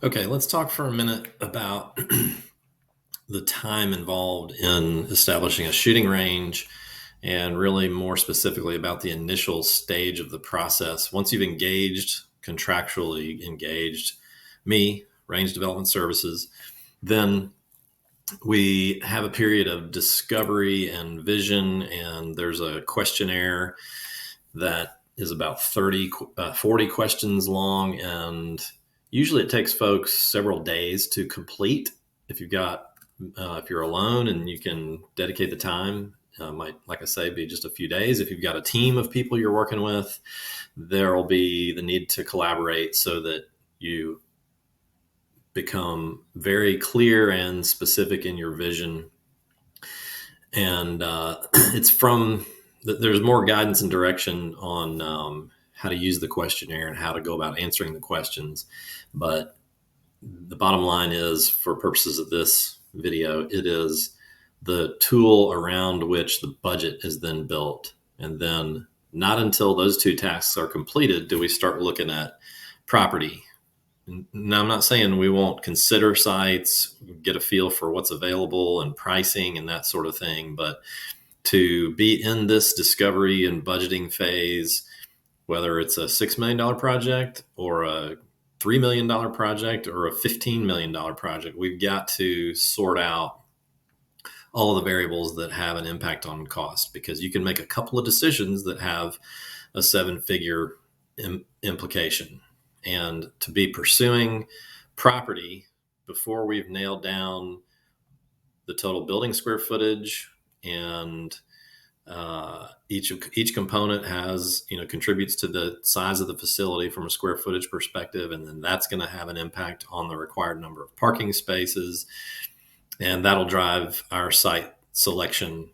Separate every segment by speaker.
Speaker 1: Okay, let's talk for a minute about the time involved in establishing a shooting range and really more specifically about the initial stage of the process. Once you've contractually engaged me, Range Development Services, then we have a period of discovery and vision, and there's a questionnaire that is about 40 questions long, and usually it takes folks several days to complete. If you're alone and you can dedicate the time, might, like I say, be just a few days. If you've got a team of people you're working with, there will be the need to collaborate so that you become very clear and specific in your vision. And it's from there's more guidance and direction on how to use the questionnaire and how to go about answering the questions. But the bottom line is, for purposes of this video, it is the tool around which the budget is then built. And then not until those two tasks are completed do we start looking at property. Now, I'm not saying we won't consider sites, get a feel for what's available and pricing and that sort of thing, but to be in this discovery and budgeting phase, whether it's a $6 million project or a $3 million project or a $15 million project, we've got to sort out all of the variables that have an impact on cost, because you can make a couple of decisions that have a seven-figure implication. And to be pursuing property before we've nailed down the total building square footage, and each component has, contributes to the size of the facility from a square footage perspective, and then that's going to have an impact on the required number of parking spaces, and that'll drive our site selection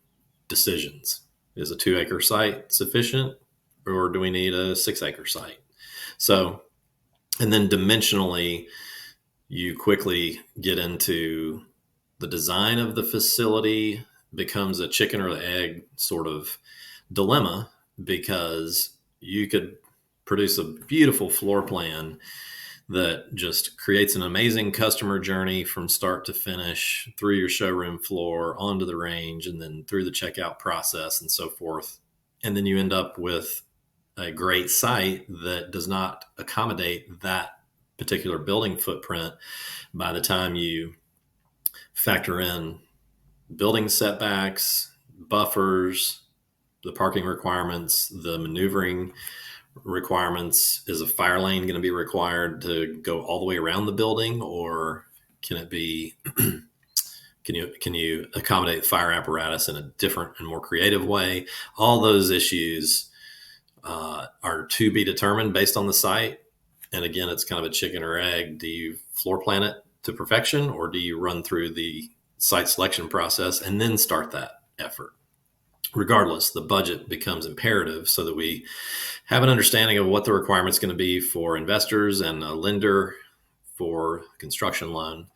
Speaker 1: decisions. Is a 2-acre site sufficient, or do we need a 6-acre site? So, and then dimensionally, you quickly get into the design of the facility. Becomes a chicken or the egg sort of dilemma, because you could produce a beautiful floor plan that just creates an amazing customer journey from start to finish, through your showroom floor, onto the range, and then through the checkout process and so forth. And then you end up with a great site that does not accommodate that particular building footprint by the time you factor in building setbacks, buffers, the parking requirements, the maneuvering requirements. Is a fire lane going to be required to go all the way around the building, or can it be can you accommodate fire apparatus in a different and more creative way? All those issues are to be determined based on the site. And again, it's kind of a chicken or egg. Do you floor plan it to perfection, or do you run through the site selection process and then start that effort? Regardless, the budget becomes imperative so that we have an understanding of what the requirement is going to be for investors and a lender for construction loan.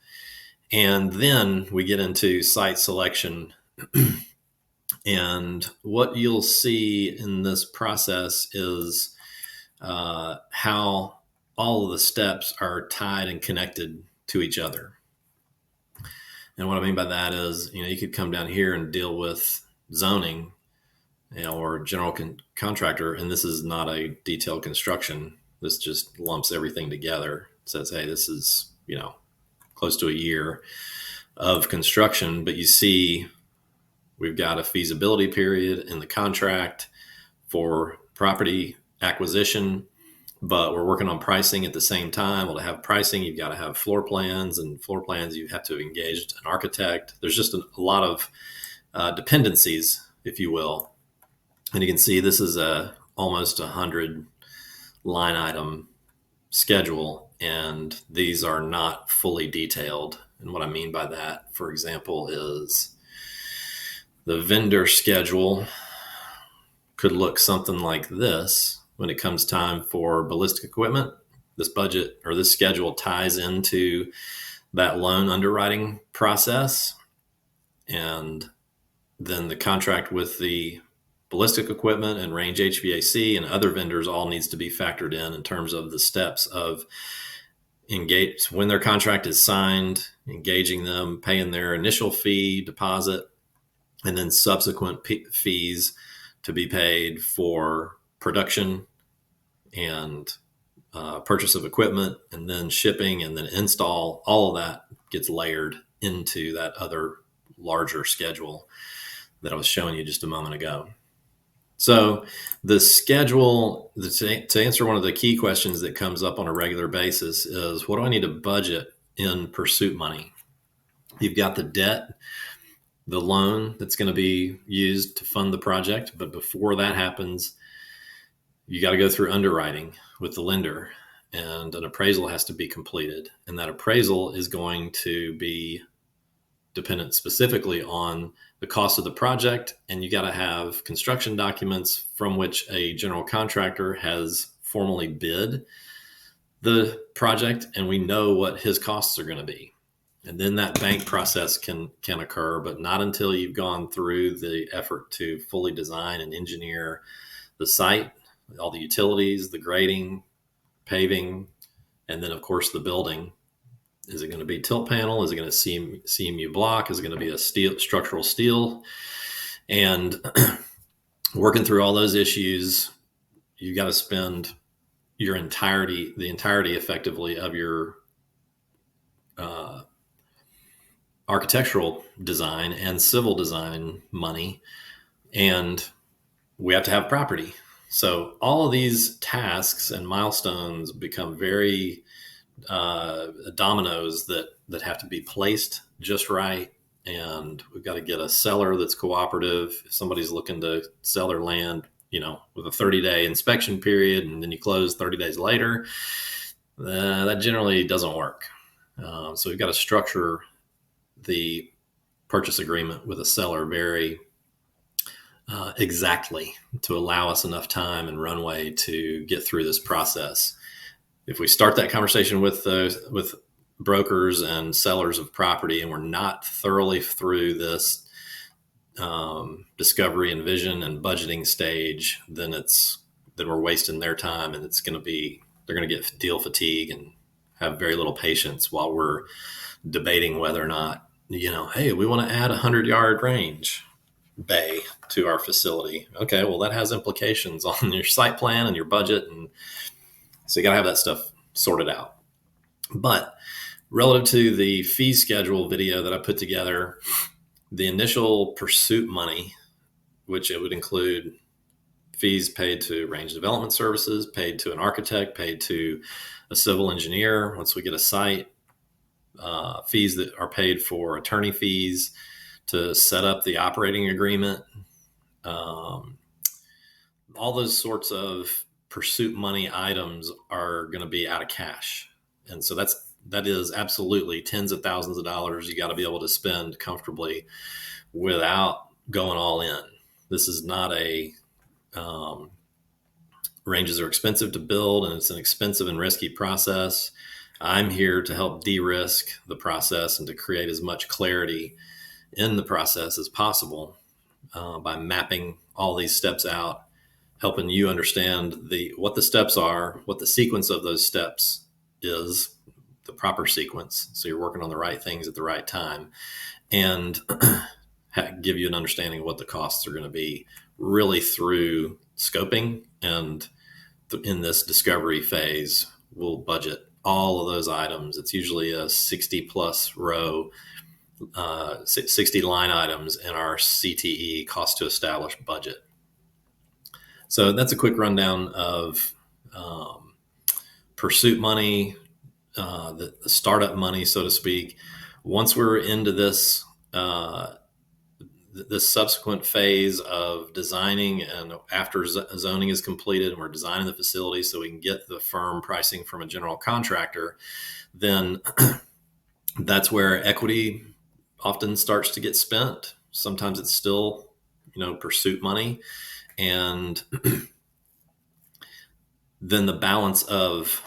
Speaker 1: And then we get into site selection. And what you'll see in this process is how all of the steps are tied and connected to each other. And what I mean by that is, you could come down here and deal with zoning, or general contractor, and this is not a detailed construction. This just lumps everything together. It says, hey, this is, close to a year of construction, but you see we've got a feasibility period in the contract for property acquisition, but we're working on pricing at the same time. Well, to have pricing, you've got to have floor plans, and floor plans, you have to engage an architect. There's just a lot of dependencies, if you will. And you can see this is almost 100 line item schedule, and these are not fully detailed. And what I mean by that, for example, is the vendor schedule could look something like this. When it comes time for ballistic equipment, this budget or this schedule ties into that loan underwriting process. And then the contract with the ballistic equipment and Range HVAC and other vendors all needs to be factored in terms of the steps of engage when their contract is signed, engaging them, paying their initial fee deposit, and then subsequent fees to be paid for production and purchase of equipment, and then shipping, and then install. All of that gets layered into that other larger schedule that I was showing you just a moment ago. So the schedule, to answer one of the key questions that comes up on a regular basis, is what do I need to budget in pursuit money? You've got the debt, the loan that's going to be used to fund the project. But before that happens, you got to go through underwriting with the lender, and an appraisal has to be completed. And that appraisal is going to be dependent specifically on the cost of the project. And you got to have construction documents from which a general contractor has formally bid the project, and we know what his costs are going to be. And then that bank process can occur, but not until you've gone through the effort to fully design and engineer the site, all the utilities, the grading, paving, and then of course the building. Is it going to be tilt panel? Is it going to CMU block? Is it going to be a structural steel? And working through all those issues, you got to spend the entirety effectively of your architectural design and civil design money, and we have to have property. So all of these tasks and milestones become very dominoes that have to be placed just right. And we've got to get a seller that's cooperative. If somebody's looking to sell their land, with a 30-day inspection period, and then you close 30 days later, that generally doesn't work. So we've got to structure the purchase agreement with a seller very exactly to allow us enough time and runway to get through this process. If we start that conversation with brokers and sellers of property, and we're not thoroughly through this discovery and vision and budgeting stage, then we're wasting their time, and they're going to get deal fatigue and have very little patience while we're debating whether or not, hey, we want to add a 100-yard range bay to our facility. Okay, well, that has implications on your site plan and your budget, and so you got to have that stuff sorted out. But relative to the fee schedule video that I put together, the initial pursuit money, which it would include fees paid to range development services, paid to an architect, paid to a civil engineer once we get a site, fees that are paid for attorney fees to set up the operating agreement, all those sorts of pursuit money items are going to be out of cash. And so that is absolutely tens of thousands of dollars you got to be able to spend comfortably without going all in. This is not ranges are expensive to build, and it's an expensive and risky process. I'm here to help de-risk the process and to create as much clarity in the process as possible by mapping all these steps out, helping you understand what the steps are, what the sequence of those steps is, the proper sequence, so you're working on the right things at the right time, and give you an understanding of what the costs are going to be, really through scoping. And in this discovery phase, we'll budget all of those items. It's usually a 60 plus row, 60 line items in our CTE, cost to establish budget. So that's a quick rundown of pursuit money, the startup money, so to speak. Once we're into this subsequent phase of designing, and after zoning is completed and we're designing the facility so we can get the firm pricing from a general contractor, then that's where equity often starts to get spent. Sometimes it's still, pursuit money. And then the balance of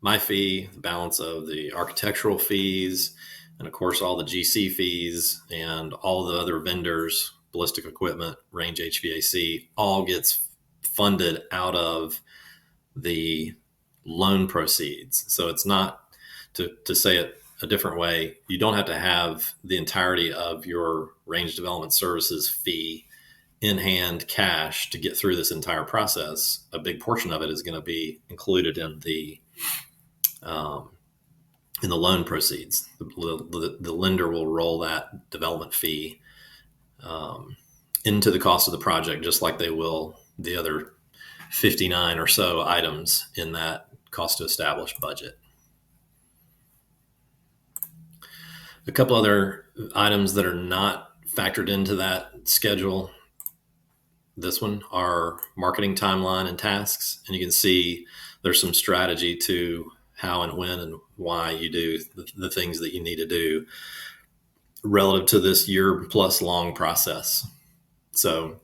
Speaker 1: my fee, the balance of the architectural fees, and of course all the GC fees and all the other vendors, ballistic equipment, range HVAC, all gets funded out of the loan proceeds. So it's not To say it a different way, you don't have to have the entirety of your range development services fee in hand cash to get through this entire process. A big portion of it is going to be included um, in the loan proceeds. The lender will roll that development fee into the cost of the project, just like they will the other 59 or so items in that cost to establish budget. A couple other items that are not factored into that schedule, this one, are marketing timeline and tasks. And you can see there's some strategy to how and when and why you do the things that you need to do relative to this year plus long process. So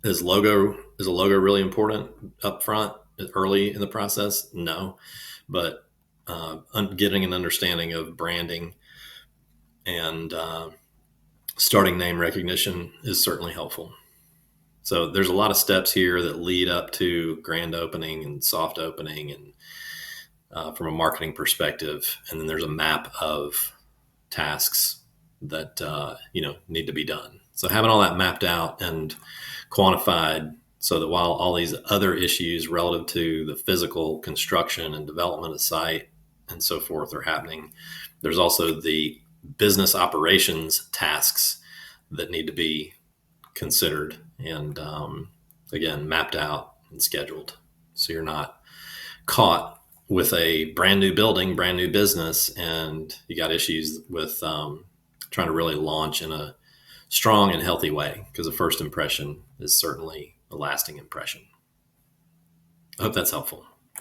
Speaker 1: is a logo really important up front early in the process? No, but getting an understanding of branding and starting name recognition is certainly helpful. So there's a lot of steps here that lead up to grand opening and soft opening, and from a marketing perspective, and then there's a map of tasks that need to be done. So having all that mapped out and quantified, so that while all these other issues relative to the physical construction and development of site and so forth are happening, there's also the business operations tasks that need to be considered and again mapped out and scheduled, so you're not caught with a brand new building, brand new business, and you got issues with trying to really launch in a strong and healthy way, because the first impression is certainly a lasting impression. I hope that's helpful.